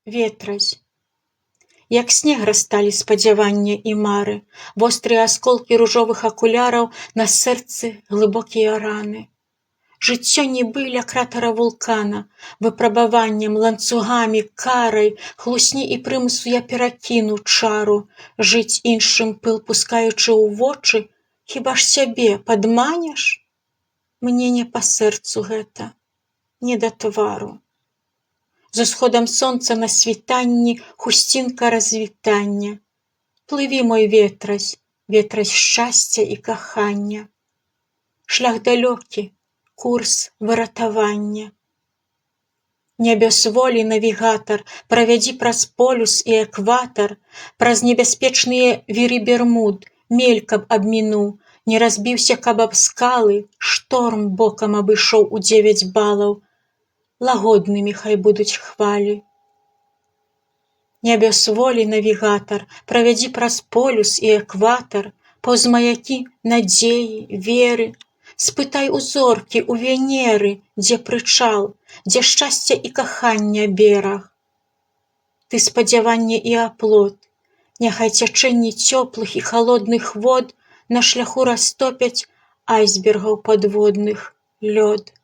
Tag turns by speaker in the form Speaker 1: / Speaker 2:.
Speaker 1: Ветразь. Як снег расталі спадзявання і мары, вострыя асколкі ружовых акуляраў, на сэрцы глыбокія раны. Жыццё нібы ля кратара вулкана, выпрабаваннем, ланцугамі, карай, хлусні і прымусу я перакіну чару, жыць іншым пыл пускаючы ў вочы, хіба ж сябе падманеш? Мне не па сэрцу гэта, не да твару. З усходам сонца на світанні хусцінка развітання. Плыві, мой ветразь, ветразь шчасця і кахання. Шлях далёкі, курс выратавання. Нябёс волі навігатар, правядзі праз полюс і экватар, праз небяспечныя віры Бермуд, мелькам абмінуў, не разбіўся каб аб скалы, шторм бокам абышоў у 9 балаў. Лагоднымі хай будуць хвалі. Нябёс волі навігатар, правядзі праз полюс і экватар, паўз маякі надзеі, веры, спытай у зоркі, у Венеры, дзе прычал, дзе шчасця і кахання бераг. Ты спадзяванне і аплот, няхай цячэнні цёплых і халодных вод на шляху растопяць айсбергаў падводных лёд.